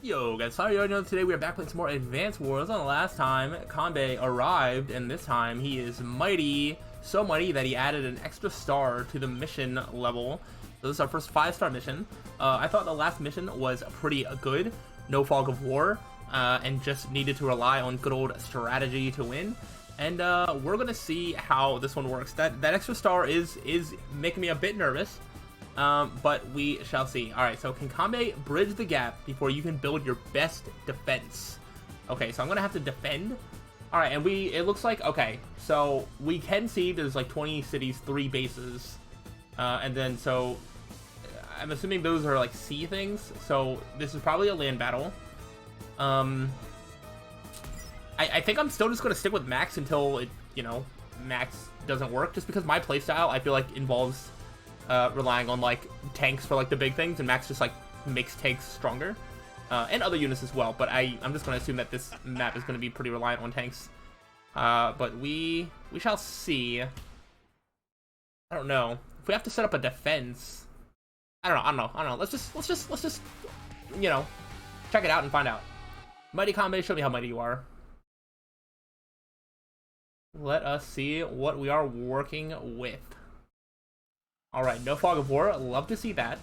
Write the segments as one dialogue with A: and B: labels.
A: Yo guys, sorry you already know today we are back playing some more Advance Wars. On the last time, Kanbei arrived, and this time he is mighty, so mighty that he added an extra star to the mission level. So this is our first 5-star mission. I thought the last mission was pretty good, no fog of war, and just needed to rely on good old strategy to win. And we're gonna see how this one works. That extra star is making me a bit nervous. But we shall see. Alright, so can Kanbei bridge the gap before you can build your best defense? Okay, so I'm gonna have to defend. Alright, and it looks like, okay, so we can see there's like 20 cities, 3 bases. And then, so, I'm assuming those are like sea things. So, this is probably a land battle. I think I'm still just gonna stick with Max until it, Max doesn't work. Just because my playstyle, I feel like, involves relying on like tanks for like the big things, and Max just like makes tanks stronger, and other units as well. But I'm just gonna assume that this map is gonna be pretty reliant on tanks. But we shall see. I don't know if we have to set up a defense. I don't know. Let's just check it out and find out. Mighty Kanbei, show me how mighty you are. Let us see what we are working with. Alright, no fog of war. Love to see that.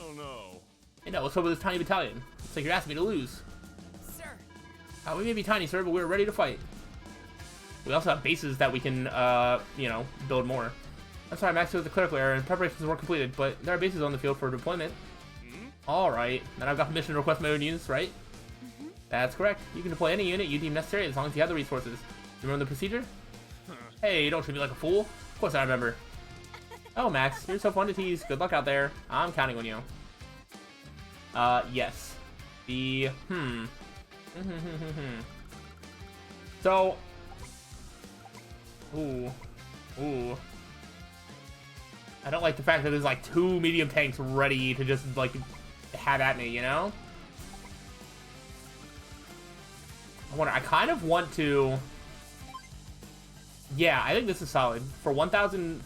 B: Oh no.
A: Hey, no, what's up with this tiny battalion? It's like you're asking me to lose.
C: Sir.
A: We may be tiny, sir, but we're ready to fight. We also have bases that we can, build more. I'm sorry, Max, with the clerical error and preparations weren't completed, but there are bases on the field for deployment. Alright, then I've got permission to request my own units, right? That's correct. You can deploy any unit you deem necessary as long as you have the resources. You remember the procedure? Hey, don't treat me like a fool. Of course I remember. Oh, Max, you're so fun to tease. Good luck out there. I'm counting on you. Yes. So. Ooh. I don't like the fact that there's like 2 medium tanks ready to just like have at me, you know? I kind of want to. Yeah, I think this is solid. For 1,000,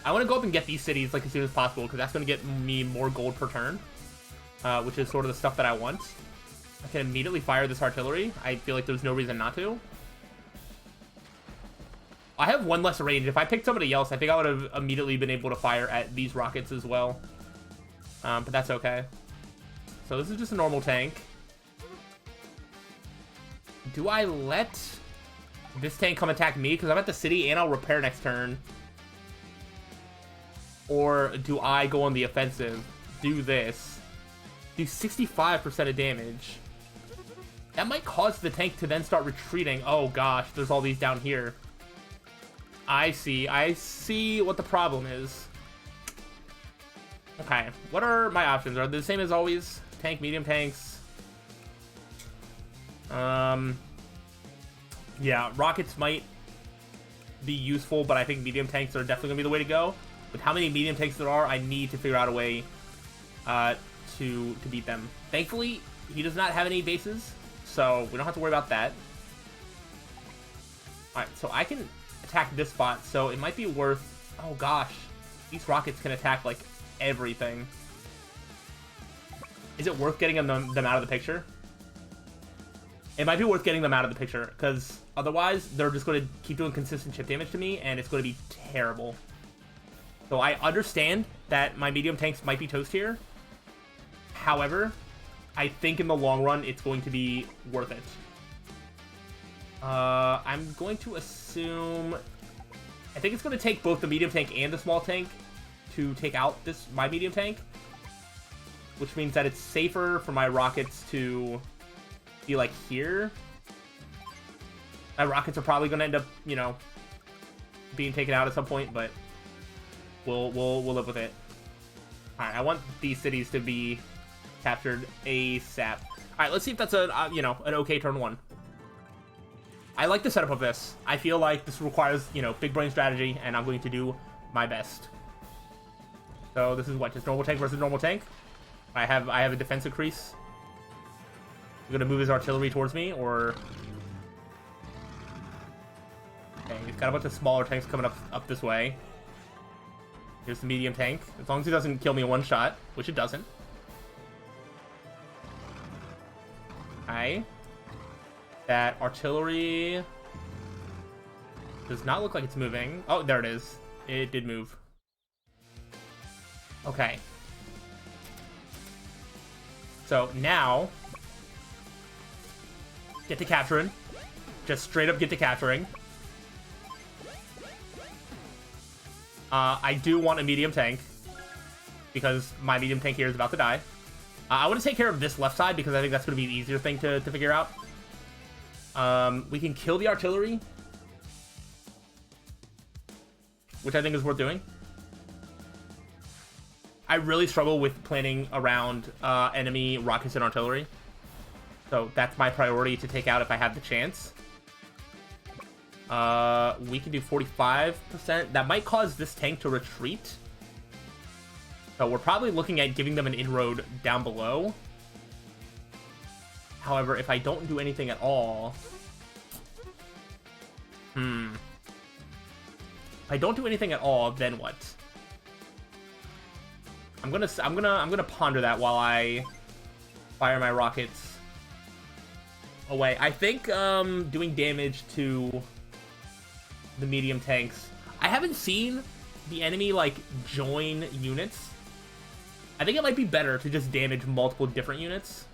A: I want to go up and get these cities like as soon as possible, because that's going to get me more gold per turn, which is sort of the stuff that I want. I can immediately fire this artillery. I feel like there's no reason not to. I have 1 less range. If I picked somebody else, I think I would have immediately been able to fire at these rockets as well. But that's okay. So this is just a normal tank. Do I let this tank come attack me? Because I'm at the city and I'll repair next turn. Or do I go on the offensive? Do this. Do 65% of damage. That might cause the tank to then start retreating. Oh gosh, there's all these down here. I see what the problem is. Okay, what are my options? Are they the same as always? Tank, medium tanks. Yeah, rockets might be useful, but I think medium tanks are definitely gonna be the way to go. With how many medium tanks there are, I need to figure out a way to beat them. Thankfully, he does not have any bases, so we don't have to worry about that. Alright, so I can attack this spot, so it might be worth... Oh gosh, these rockets can attack, like, everything. Is it worth getting them out of the picture? It might be worth getting them out of the picture, because otherwise, they're just going to keep doing consistent chip damage to me, and it's going to be terrible. So I understand that my medium tanks might be toast here. However, I think in the long run, it's going to be worth it. I'm going to assume... I think it's going to take both the medium tank and the small tank to take out my medium tank. Which means that it's safer for my rockets to be like here. My rockets are probably going to end up, being taken out at some point, but we'll live with it. All right, I want these cities to be captured ASAP. All right, let's see if that's an okay turn 1. I like the setup of this. I feel like this requires, big brain strategy, and I'm going to do my best. So this is what, just normal tank versus normal tank. I have a defensive crease. He's gonna move his artillery towards me, or... Okay, he's got a bunch of smaller tanks coming up this way. Here's the medium tank. As long as he doesn't kill me in 1 shot, which it doesn't. Okay. That artillery does not look like it's moving. Oh, there it is. It did move. Okay. So now, get to capturing. Just straight up get to capturing. I do want a medium tank, because my medium tank here is about to die. I want to take care of this left side, because I think that's going to be the easier thing to figure out. We can kill the artillery, which I think is worth doing. I really struggle with planning around enemy rockets and artillery. So that's my priority to take out if I have the chance. We can do 45%. That might cause this tank to retreat. So we're probably looking at giving them an inroad down below. However, if I don't do anything at all... If I don't do anything at all, then what? I'm gonna ponder that while I fire my rockets away. I think doing damage to the medium tanks. I haven't seen the enemy like join units. I think it might be better to just damage multiple different units.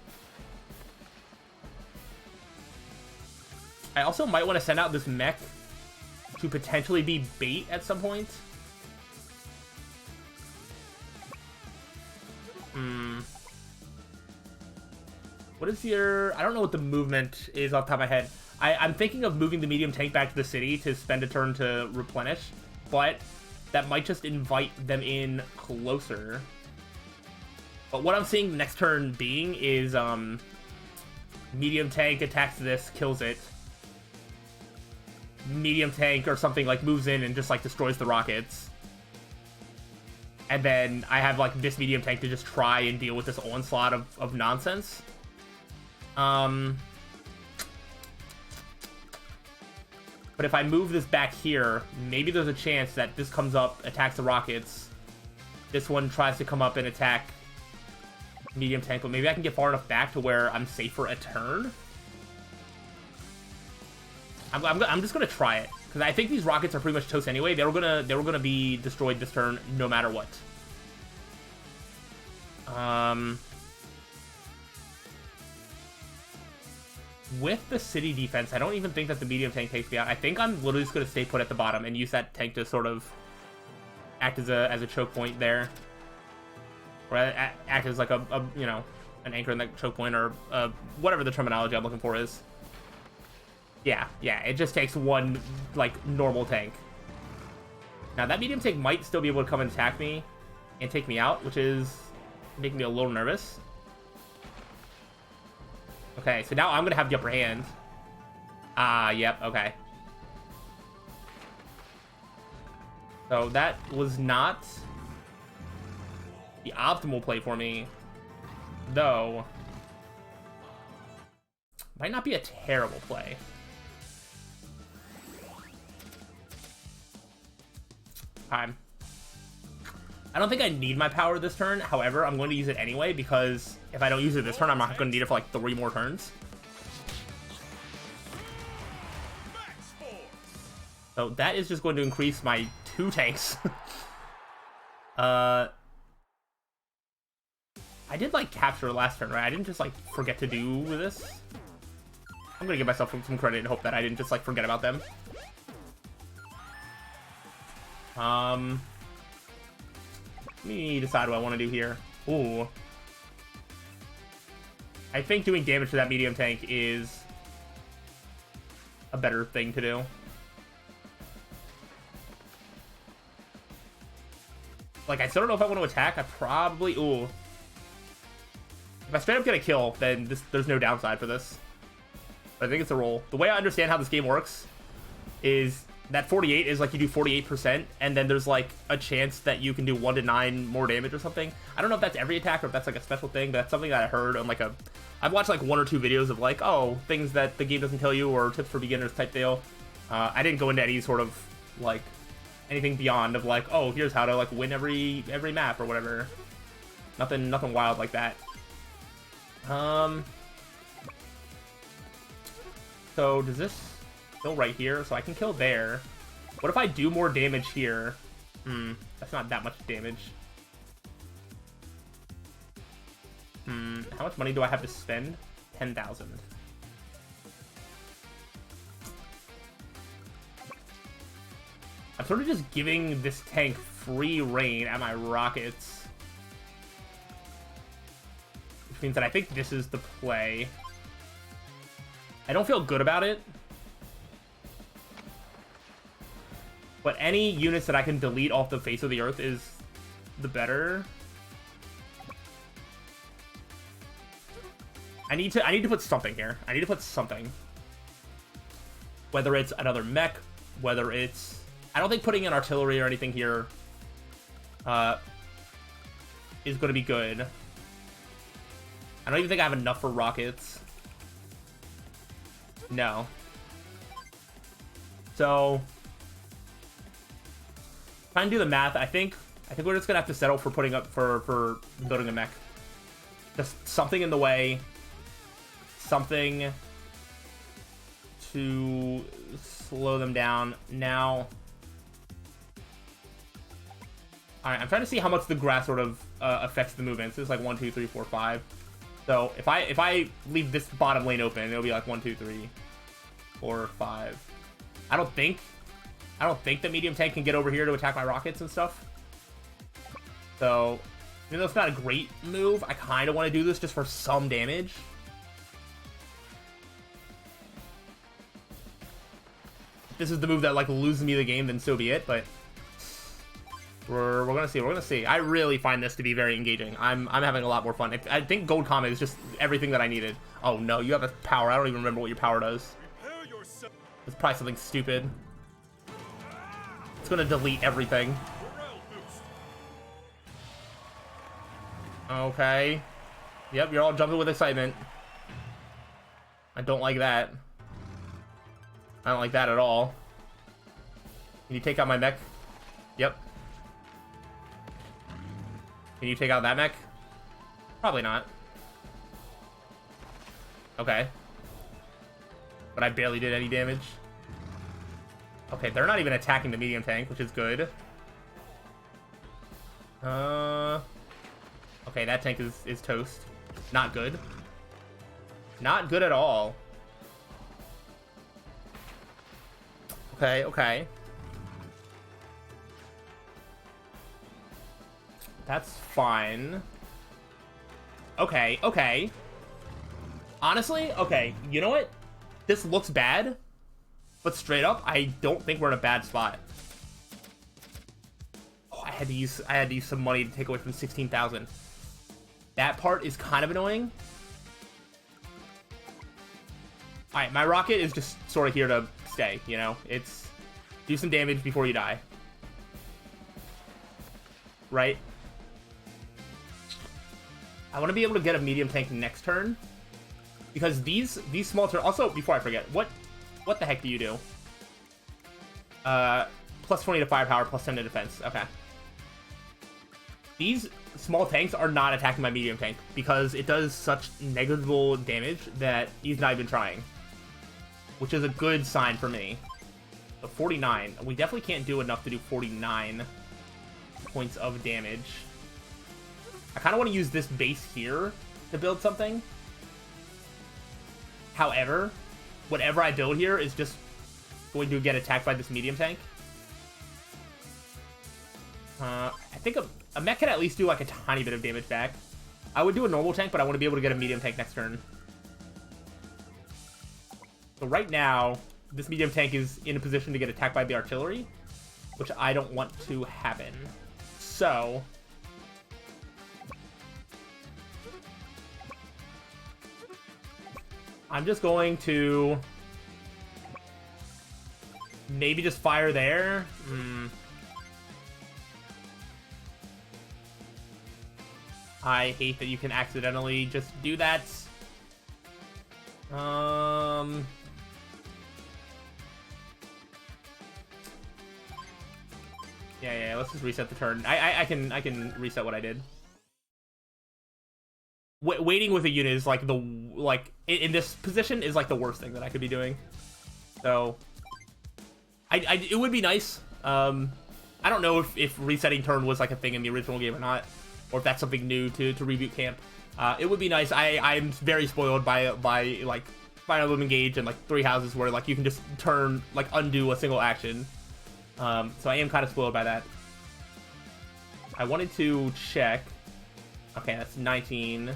A: I also might want to send out this mech to potentially be bait at some point. What is your... I don't know what the movement is off the top of my head. I'm thinking of moving the medium tank back to the city to spend a turn to replenish, but that might just invite them in closer. But what I'm seeing the next turn being is medium tank attacks this, kills it. Medium tank or something like moves in and just like destroys the rockets. And then I have like this medium tank to just try and deal with this onslaught of nonsense. But if I move this back here, maybe there's a chance that this comes up, attacks the rockets. This one tries to come up and attack medium tank, but maybe I can get far enough back to where I'm safe for a turn. I'm just gonna try it, because I think these rockets are pretty much toast anyway. They were gonna be destroyed this turn no matter what. With the city defense, I don't even think that the medium tank takes me out. I think I'm literally just gonna stay put at the bottom and use that tank to sort of act as a choke point there, or act as like a you know, an anchor in that choke point, or whatever the terminology I'm looking for is. Yeah, it just takes one, like, normal tank. Now, that medium tank might still be able to come and attack me and take me out, which is making me a little nervous. Okay, so now I'm going to have the upper hand. Yep, okay. So that was not the optimal play for me, though. Might not be a terrible play. I don't think I need my power this turn. However, I'm going to use it anyway, because if I don't use it this turn, I'm not going to need it for like 3 more turns. So that is just going to increase my 2 tanks. I did like capture last turn, right? I didn't just like forget to do this. I'm going to give myself some credit and hope that I didn't just like forget about them. Let me decide what I want to do here. Ooh. I think doing damage to that medium tank is a better thing to do. Like, I still don't know if I want to attack. I probably... Ooh. If I straight up get a kill, then there's no downside for this. But I think it's a roll. The way I understand how this game works is... that 48 is like you do 48%, and then there's like a chance that you can do 1 to 9 more damage or something. I don't know if that's every attack or if that's like a special thing, but that's something that I heard on like I've watched like 1 or 2 videos of like, oh, things that the game doesn't tell you, or tips for beginners type deal. I didn't go into any sort of like anything beyond of like, oh, here's how to like win every map or whatever. Nothing wild like that. So does this kill right here? So I can kill there. What if I do more damage here? That's not that much damage. How much money do I have to spend? 10,000. I'm sort of just giving this tank free reign at my rockets. Which means that I think this is the play. I don't feel good about it. But any units that I can delete off the face of the earth is the better. I need to put something here. I need to put something. Whether it's another mech, whether it's... I don't think putting in artillery or anything here is going to be good. I don't even think I have enough for rockets. No. So... trying to do the math, I think we're just gonna have to settle for putting up for building a mech. Just something in the way, something to slow them down. Now, all right, I'm trying to see how much the grass sort of affects the movements. It's like 1, 2, 3, 4, 5. So if I leave this bottom lane open, it'll be like 1, 2, 3, 4, 5. I don't think the medium tank can get over here to attack my rockets and stuff. So, even though it's not a great move, I kind of want to do this just for some damage. If this is the move that like loses me the game, then so be it. But we're gonna see. We're gonna see. I really find this to be very engaging. I'm having a lot more fun. I think Gold Comet is just everything that I needed. Oh no, you have a power. I don't even remember what your power does. It's probably something stupid. It's gonna delete everything. Okay. Yep, you're all jumping with excitement. I don't like that. I don't like that at all. Can you take out my mech? Yep. Can you take out that mech? Probably not. Okay. But I barely did any damage. Okay, they're not even attacking the medium tank, which is good. Okay, that tank is toast. Not good. Not good at all. Okay, okay. That's fine. Okay, okay. Honestly, okay, you know what? This looks bad. But straight up, I don't think we're in a bad spot. Oh, I had to use some money to take away from 16,000. That part is kind of annoying. All right, my rocket is just sort of here to stay. You know, it's do some damage before you die. Right. I want to be able to get a medium tank next turn because these small turns. Also, before I forget, what the heck do you do? Plus 20 to firepower, plus 10 to defense. Okay. These small tanks are not attacking my medium tank because it does such negligible damage that he's not even trying. Which is a good sign for me. So 49. We definitely can't do enough to do 49 points of damage. I kind of want to use this base here to build something. However, whatever I build here is just going to get attacked by this medium tank. I think a mech can at least do like a tiny bit of damage back. I would do a normal tank, but I want to be able to get a medium tank next turn. So right now, this medium tank is in a position to get attacked by the artillery, which I don't want to happen. So... I'm just going to maybe just fire there. I hate that you can accidentally just do that. Yeah, let's just reset the turn. I can reset what I did. Waiting with a unit is like like, in this position is, like, the worst thing that I could be doing. So, it would be nice. I don't know if resetting turn was, like, a thing in the original game or not, or if that's something new to Reboot Camp. It would be nice. I'm very spoiled by like, Fire Emblem Engage and, like, 3 houses where, like, you can just turn, like, undo a single action. So I am kind of spoiled by that. I wanted to check. Okay, that's 19.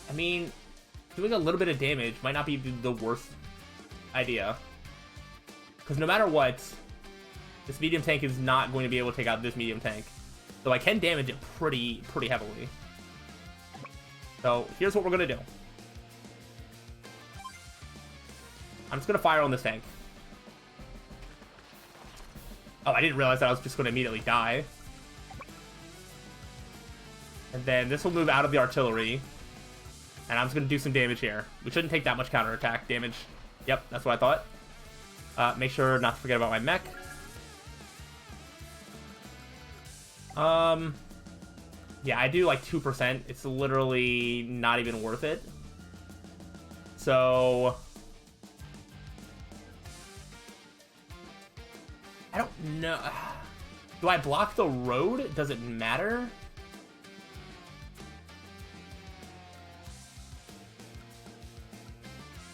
A: I mean, doing a little bit of damage might not be the worst idea. Because no matter what, this medium tank is not going to be able to take out this medium tank. So I can damage it pretty heavily. So here's what we're going to do. I'm just going to fire on this tank. Oh, I didn't realize that I was just going to immediately die. And then this will move out of the artillery. And I'm just going to do some damage here. We shouldn't take that much counterattack damage. Yep, that's what I thought. Make sure not to forget about my mech. Yeah, I do like 2%. It's literally not even worth it. So I don't know. Do I block the road? Does it matter?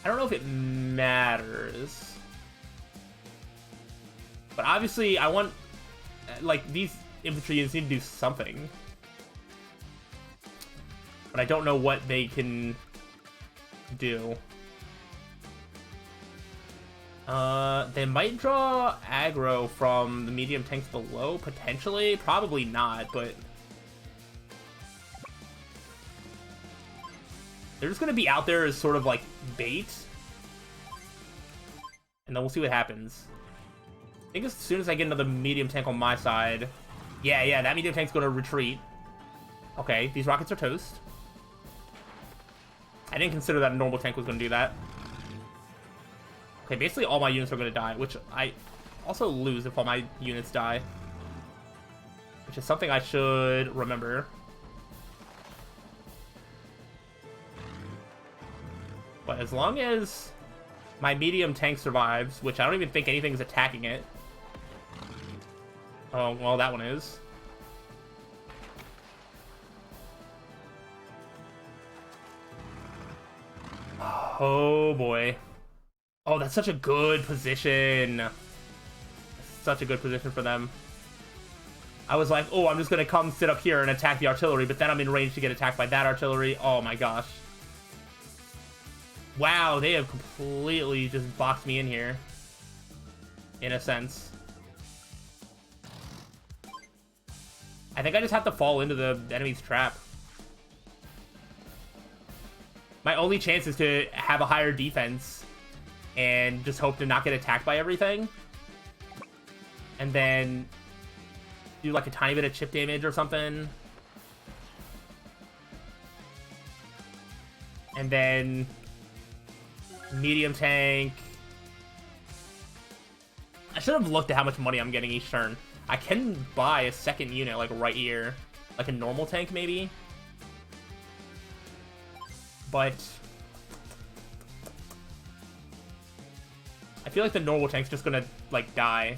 A: I don't know if it matters. But obviously, I want, like, these infantry units need to do something. But I don't know what they can do. They might draw aggro from the medium tanks below, potentially. Probably not, but they're just gonna be out there as sort of like bait. And then we'll see what happens. I think as soon as I get another medium tank on my side... Yeah, that medium tank's gonna retreat. Okay, these rockets are toast. I didn't consider that a normal tank was gonna do that. Okay, basically all my units are gonna die, which I also lose if all my units die. Which is something I should remember. But as long as my medium tank survives, which I don't even think anything's attacking it. Oh, well, that one is. Oh, boy. Oh, that's such a good position. Such a good position for them. I was like, oh, I'm just going to come sit up here and attack the artillery, but then I'm in range to get attacked by that artillery. Oh, my gosh. Wow, they have completely just boxed me in here. In a sense. I think I just have to fall into the enemy's trap. My only chance is to have a higher defense and just hope to not get attacked by everything. And then do like a tiny bit of chip damage or something. And then medium tank. I should have looked at how much money I'm getting each turn. I can buy a second unit like right here. Like a normal tank maybe. But I feel like the normal tank's just gonna like die.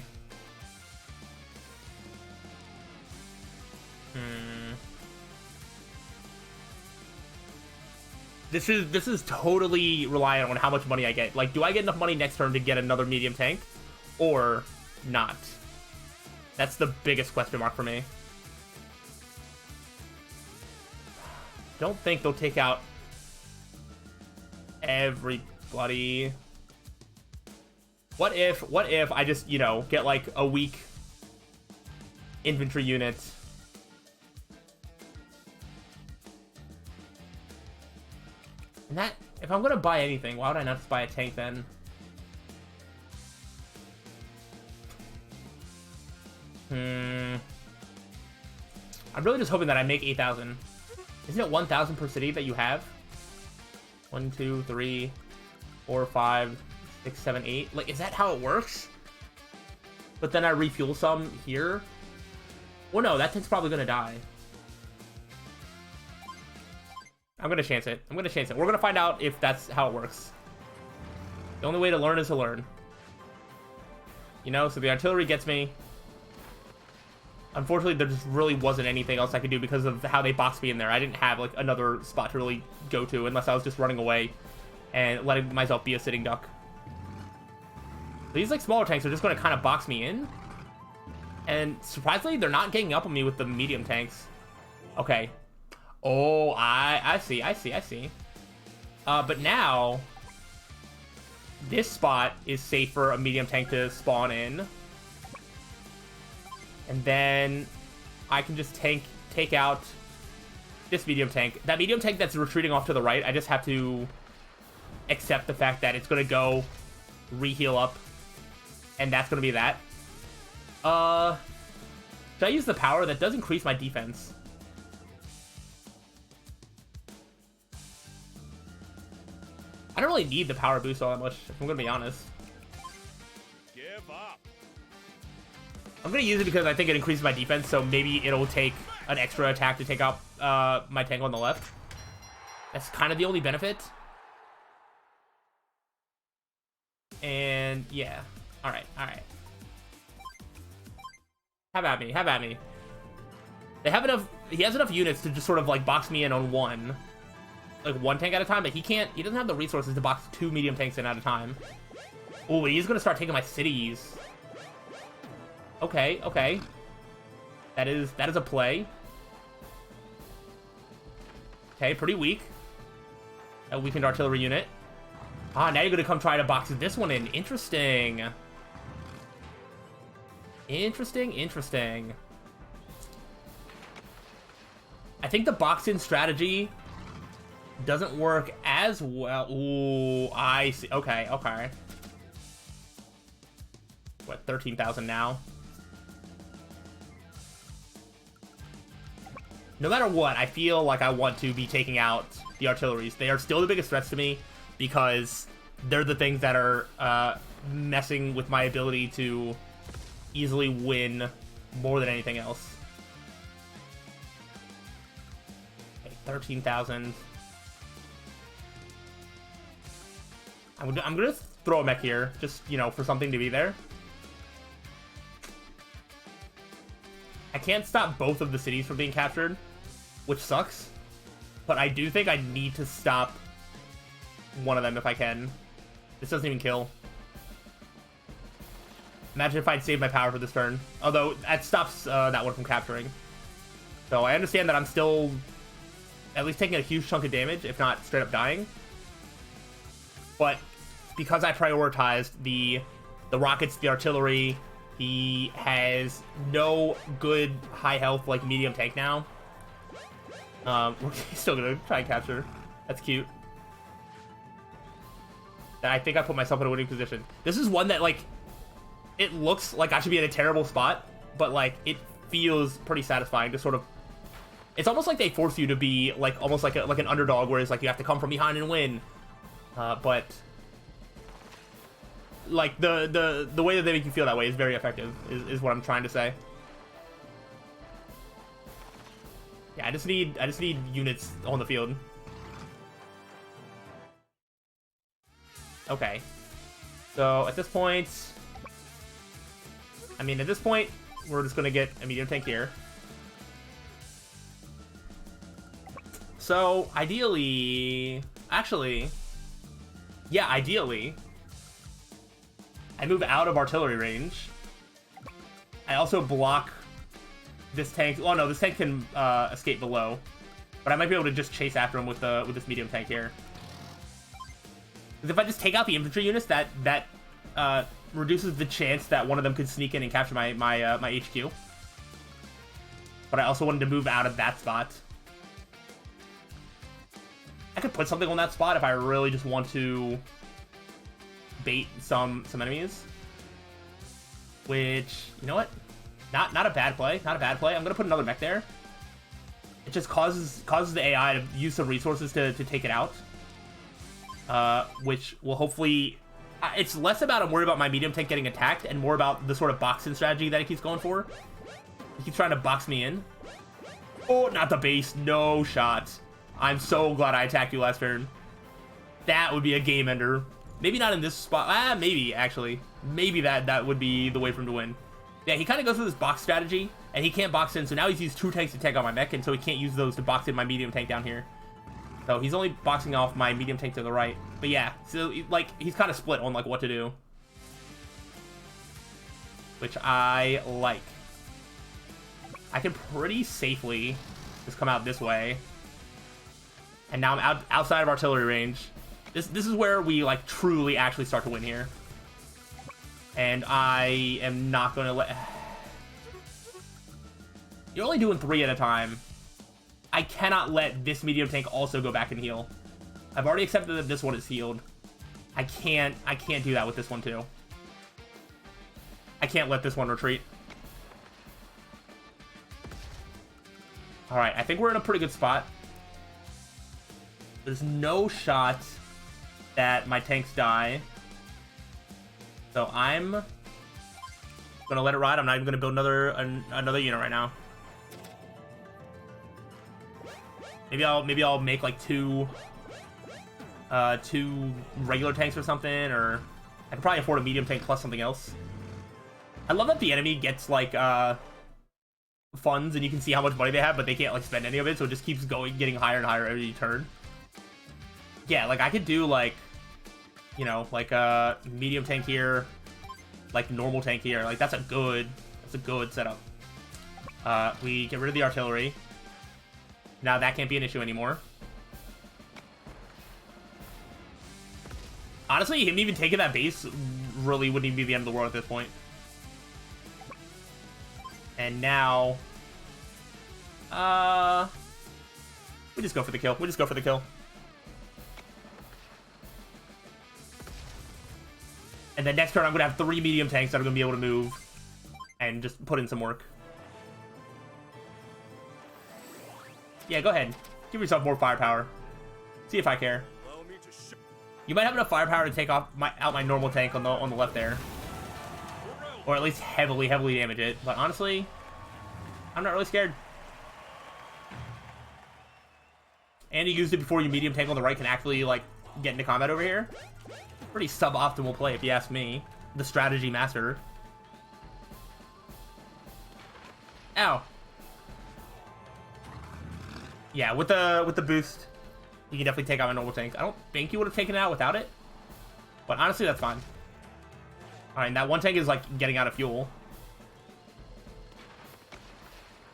A: This is totally reliant on how much money I get. Like, do I get enough money next turn to get another medium tank? Or not? That's the biggest question mark for me. Don't think they'll take out everybody. What if I just, you know, get like a weak infantry unit? And that, if I'm gonna buy anything, why would I not just buy a tank then? I'm really just hoping that I make 8,000. Isn't it 1,000 per city that you have? 1, 2, 3, 4, 5, 6, 7, 8. Like, is that how it works? But then I refuel some here? Well, no, that tank's probably gonna die. I'm gonna chance it. I'm gonna chance it. We're gonna find out if that's how it works. The only way to learn is to learn. You know, so the artillery gets me. Unfortunately, there just really wasn't anything else I could do because of how they boxed me in there. I didn't have, like, another spot to really go to unless I was just running away and letting myself be a sitting duck. These, like, smaller tanks are just going to kind of box me in. And surprisingly, they're not getting up on me with the medium tanks. Okay. Oh, I see. But now, this spot is safe for a medium tank to spawn in. And then I can just take out this medium tank. That medium tank that's retreating off to the right, I just have to accept the fact that it's going to go re-heal up. And that's going to be that. Should I use the power? That does increase my defense. I don't really need the power boost all that much, if I'm going to be honest.
B: Give up.
A: I'm going to use it because I think it increases my defense, so maybe it'll take an extra attack to take out my tank on the left. That's kind of the only benefit. And, yeah. Alright. Have at me. They have enough... He has enough units to just sort of, like, box me in on one. Like, one tank at a time, but he doesn't have the resources to box 2 medium tanks in at a time. Oh, he's going to start taking my cities. Okay. That is a play. Okay, pretty weak. A weakened artillery unit. Ah, now you're gonna come try to box this one in. Interesting. I think the box-in strategy doesn't work as well. Ooh, I see. Okay. What, 13,000 now? No matter what, I feel like I want to be taking out the artilleries. They are still the biggest threats to me because they're the things that are messing with my ability to easily win more than anything else. Okay, 13,000. I'm gonna throw a mech here, just, you know, for something to be there. I can't stop both of the cities from being captured, which sucks. But I do think I need to stop one of them if I can. This doesn't even kill. Imagine if I'd saved my power for this turn. Although, that stops that one from capturing. So I understand that I'm still at least taking a huge chunk of damage, if not straight up dying. But because I prioritized the rockets, the artillery, he has no good high health, like, medium tank now. We're still gonna try and capture. That's cute. I think I put myself in a winning position. This is one that, like, it looks like I should be in a terrible spot, but, like, it feels pretty satisfying to sort of... It's almost like they force you to be, like, almost like an underdog, whereas, like, you have to come from behind and win. But... like, the way that they make you feel that way is very effective, is what I'm trying to say. Yeah, I just need units on the field. Okay. So, at this point... I mean, at this point, we're just gonna get a medium tank here. So, ideally... Actually... Yeah, ideally... I move out of artillery range. I also block this tank. Oh no, this tank can escape below, but I might be able to just chase after him with this medium tank here. Because if I just take out the infantry units, that reduces the chance that one of them could sneak in and capture my HQ. But I also wanted to move out of that spot. I could put something on that spot if I really just want to bait some enemies. Which, you know what? Not a bad play. Not a bad play. I'm gonna put another mech there. It just causes the AI to use some resources to take it out. Which will hopefully... It's less about I'm worried about my medium tank getting attacked and more about the sort of box-in strategy that he keeps going for. He keeps trying to box me in. Oh, not the base. No shot. I'm so glad I attacked you last turn. That would be a game ender. Maybe not in this spot. Maybe, actually. Maybe that would be the way for him to win. Yeah, he kind of goes with this box strategy, and he can't box in, so now he's used 2 tanks to take out my mech, and so he can't use those to box in my medium tank down here. So he's only boxing off my medium tank to the right. But yeah, so, like, he's kind of split on, like, what to do. Which I like. I can pretty safely just come out this way. And now I'm outside of artillery range. This is where we, like, truly actually start to win here. And I am not going to let... You're only doing 3 at a time. I cannot let this medium tank also go back and heal. I've already accepted that this one is healed. I can't do that with this one too. I can't let this one retreat. Alright, I think we're in a pretty good spot. There's no shot that my tanks die. So I'm gonna let it ride. I'm not even gonna build another unit right now. Maybe I'll make like two regular tanks or something, or I could probably afford a medium tank plus something else. I love that the enemy gets like funds and you can see how much money they have, but they can't like spend any of it, so it just keeps getting higher and higher every turn. Yeah, like I could do like, you know, like a medium tank here, like normal tank here. Like that's a good setup. We get rid of the artillery. Now that can't be an issue anymore. Honestly, him even taking that base really wouldn't even be the end of the world at this point. And now, we just go for the kill. We just go for the kill. And then next turn, I'm gonna have 3 medium tanks that are gonna be able to move and just put in some work. Yeah, go ahead. Give yourself more firepower. See if I care. You might have enough firepower to take off out my normal tank on the left there, or at least heavily damage it. But honestly, I'm not really scared. And you used it before your medium tank on the right can actually like get into combat over here. Pretty suboptimal play if you ask me. The strategy master. Ow. Yeah, with the boost, you can definitely take out my normal tanks. I don't think you would have taken it out without it, but honestly, that's fine. All right, that one tank is like getting out of fuel,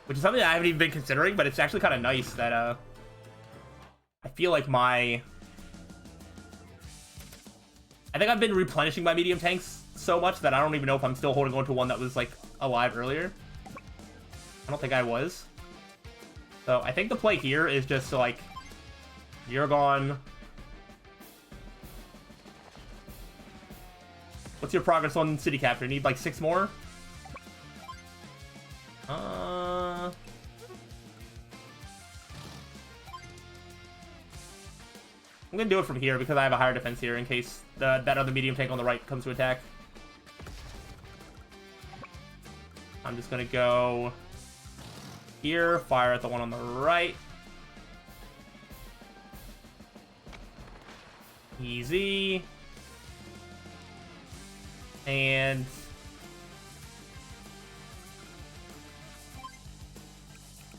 A: which is something that I haven't even been considering, but it's actually kind of nice that I feel like I think I've been replenishing my medium tanks so much that I don't even know if I'm still holding on to one that was like alive earlier. I don't think I was. So I think the play here is just like, you're gone. What's your progress on city capture? Need like 6 more? I'm gonna do it from here because I have a higher defense here in case that other medium tank on the right comes to attack. I'm just gonna go here, fire at the one on the right. Easy. And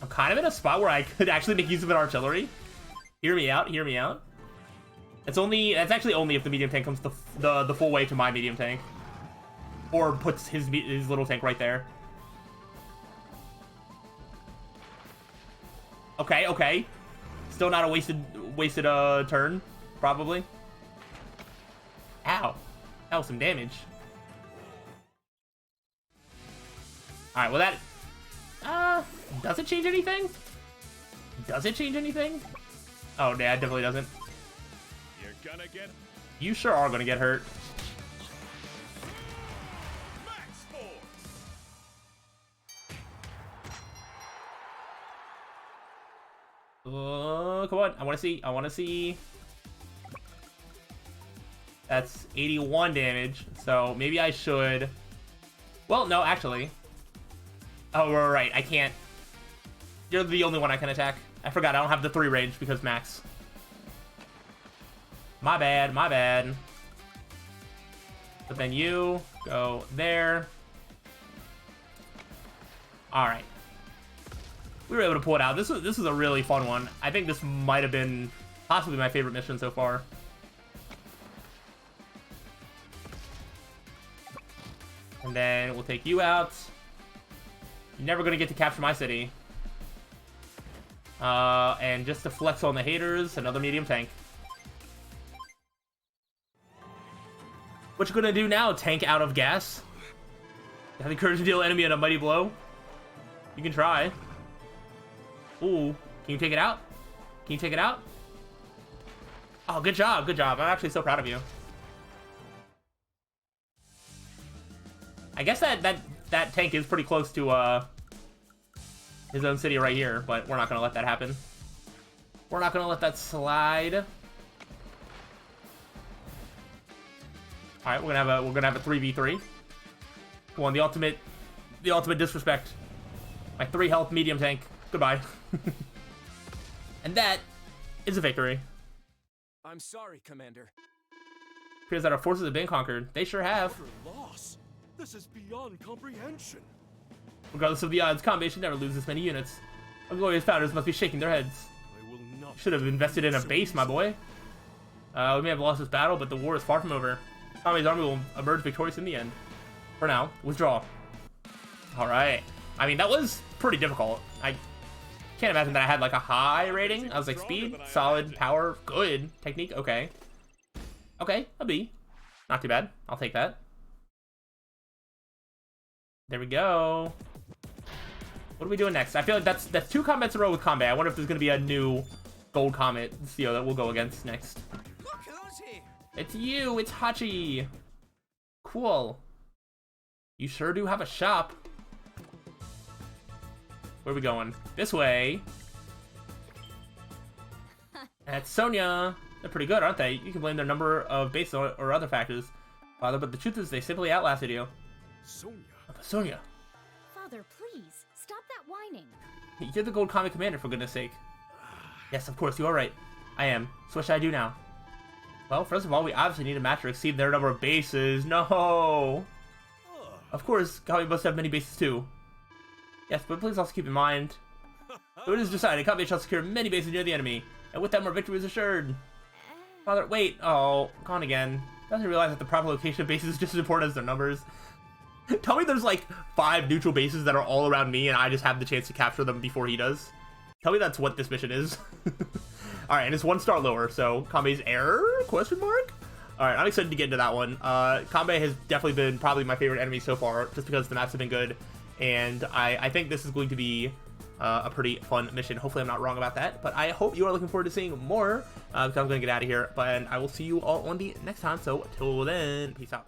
A: I'm kind of in a spot where I could actually make use of an artillery. Hear me out, hear me out. That's actually only if the medium tank comes the full way to my medium tank, or puts his little tank right there. Okay. Still not a wasted turn, probably. Ow. That was some damage. Alright, well that... does it change anything? Does it change anything? Oh, yeah, it definitely doesn't.
B: You're gonna get...
A: You sure are gonna get hurt.
B: Max force.
A: Come on. I want to see. That's 81 damage. So maybe I should. Well, no, actually. Oh, right. I can't. You're the only one I can attack. I forgot I don't have the 3 range because max. My bad, my bad. But then you go there. Alright. We were able to pull it out. This was a really fun one. I think this might have been possibly my favorite mission so far. And then we'll take you out. You're never going to get to capture my city. And just to flex on the haters, another medium tank. What you gonna do now, tank out of gas? You have the courage to deal enemy a mighty blow? You can try. Ooh, can you take it out? Can you take it out? Oh, good job, good job. I'm actually so proud of you. I guess that tank is pretty close to his own city right here, but we're not gonna let that happen. We're not gonna let that slide. All right, we're gonna have a 3v3. Come on, the ultimate disrespect. My 3 health medium tank. Goodbye. And that is a victory.
C: I'm sorry, Commander.
A: Appears that our forces have been conquered. They sure have.
B: Utter loss. This is beyond comprehension.
A: Regardless of the odds, Kanbei should never lose this many units. Our glorious founders must be shaking their heads.
B: I will not.
A: Should have invested in a base, my boy. We may have lost this battle, but the war is far from over. Kanbei's army will emerge victorious in the end. For now, withdraw. Alright. I mean, that was pretty difficult. I can't imagine that I had like a high rating. I was like, speed, solid, power, good. Technique, okay. Okay, a B. Not too bad. I'll take that. There we go. What are we doing next? I feel like that's 2 combats in a row with Kanbei. I wonder if there's going to be a new gold comet CEO that we'll go against next.
C: Look who's here!
A: It's you! It's Hachi! Cool. You sure do have a shop. Where are we going? This way. That's Sonya. They're pretty good, aren't they? You can blame their number of bases or other factors, Father, but the truth is they simply outlasted you.
B: Sonya.
A: Sonya.
D: Father, please, stop that whining.
A: You're the Gold Comet Commander, for goodness sake. Yes, of course, you are right. I am. So what should I do now? Well, first of all, we obviously need a match to exceed their number of bases. No! Of course, Kanbei must have many bases too. Yes, but please also keep in mind, so it is decided, Kanbei shall secure many bases near the enemy, and with them our victory is assured. Father, wait, oh, gone again. Doesn't realize that the proper location of bases is just as important as their numbers. Tell me there's like 5 neutral bases that are all around me and I just have the chance to capture them before he does. Tell me that's what this mission is. Alright, and it's 1 star lower, so Kanbei's error? Question mark? Alright, I'm excited to get into that one. Kanbei has definitely been probably my favorite enemy so far, just because the maps have been good. And I think this is going to be a pretty fun mission. Hopefully I'm not wrong about that. But I hope you are looking forward to seeing more, because I'm going to get out of here. But I will see you all on the next time. So till then, peace out.